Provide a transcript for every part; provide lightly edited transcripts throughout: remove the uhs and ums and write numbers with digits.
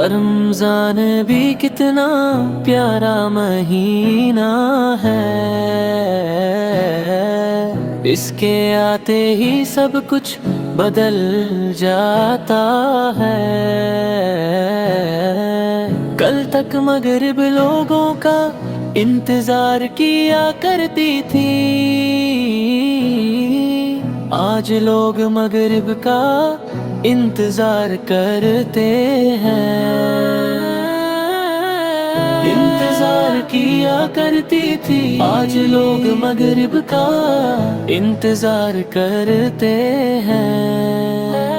रमजान भी कितना प्यारा महीना है, इसके आते ही सब कुछ बदल जाता है। कल तक मगरिब लोगों का इंतजार किया करती थी, आज लोग मगरिब का इंतजार करते हैं। इंतजार किया करती थी, आज लोग मगरिब का इंतजार करते हैं।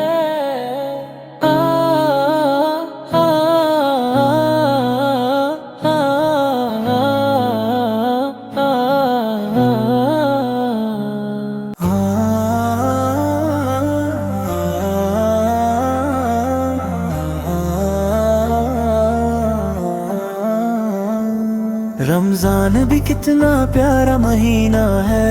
रमजान भी कितना प्यारा महीना है,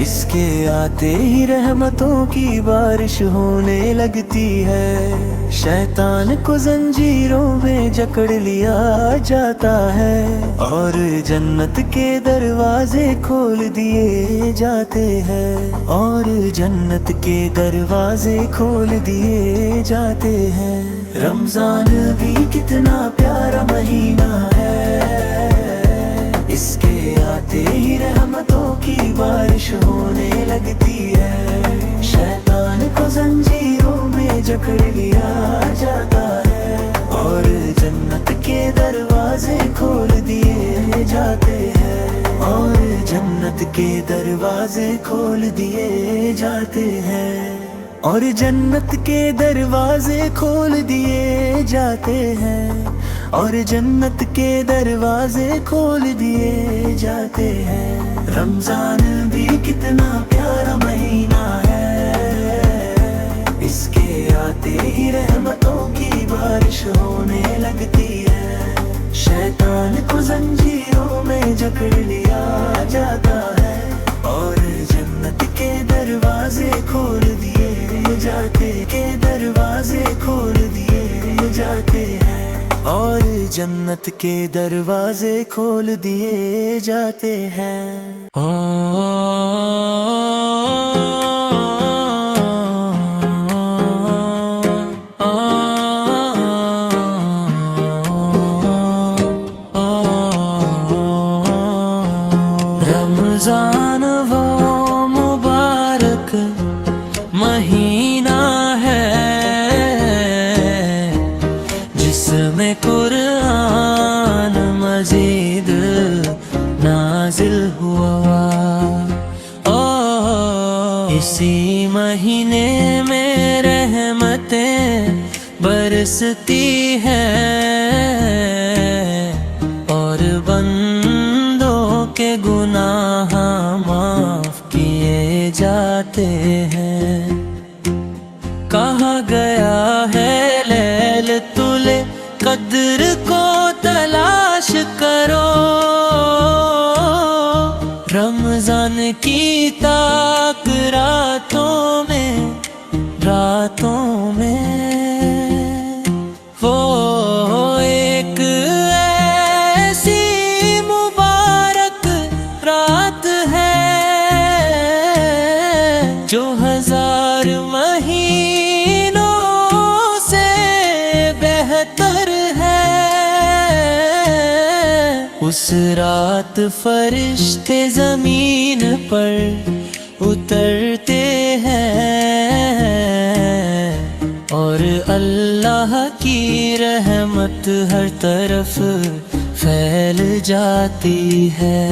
इसके आते ही रहमतों की बारिश होने लगती है। शैतान को जंजीरों में जकड़ लिया जाता है और जन्नत के दरवाजे खोल दिए जाते हैं, और जन्नत के दरवाजे खोल दिए जाते हैं। रमजान भी कितना प्यारा महीना है, इसके आते ही रहमतों की बारिश होने लगती है। शैतान को जंजीरों में जकड़ लिया जाता है और जन्नत के दरवाजे खोल दिए जाते हैं, और जन्नत के दरवाजे खोल दिए जाते हैं, और जन्नत के दरवाजे खोल दिए जाते हैं, और जन्नत के दरवाजे खोल दिए जाते हैं। रमजान भी कितना प्यारा महीना है, इसके आते ही रहमतों की बारिश होने लगती है। शैतान को जंजीरों में जकड़ लिया जाता है और जन्नत के दरवाजे खोल दिए जाते, के दरवाजे खोल दिए जाते हैं, और जन्नत के दरवाजे खोल दिए जाते हैं। रमजान वो मुबारक महीना है, जिसमें कुरान मजीद नाजिल हुआ। इसी महीने में रहमतें बरसती हैं और बंदों के गुनाह माफ किए जाते हैं। कहा गया है लैलतुल कद्र को तलाश करो, रमजान की ताक रातों में, रातों में। वो एक ऐसी मुबारक रात है जो 1000 महीनों से बेहतर है। उस रात फरिश्ते जमीन पर उतरते हैं और अल्लाह की रहमत हर तरफ फैल जाती है।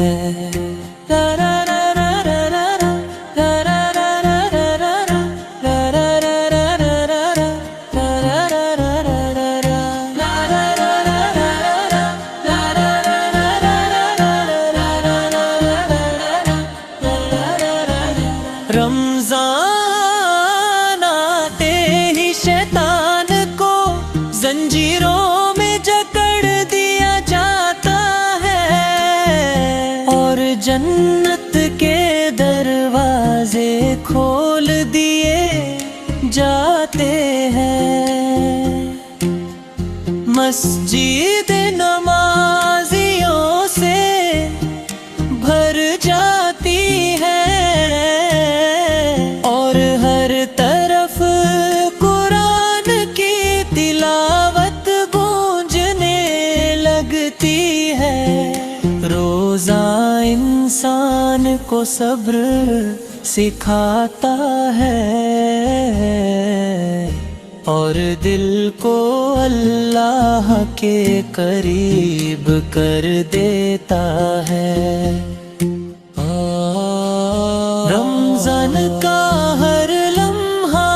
रमजान आते ही शैतान को जंजीरों में जकड़ दिया जाता जन्नत के दरवाजे खोल दिए जाते हैं। मस्जिद नमाजियों से भर जाती है और हर तरफ कुरान की तिलावत गूंजने लगती है। रोज़ा इंसान को सब्र सिखाता है और दिल को अल्लाह के करीब कर देता है। रमज़ान का हर लम्हा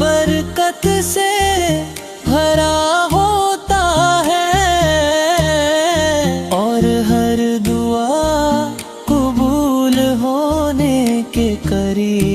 बरकत से भरा होता है और हर दुआ कबूल होने के करीब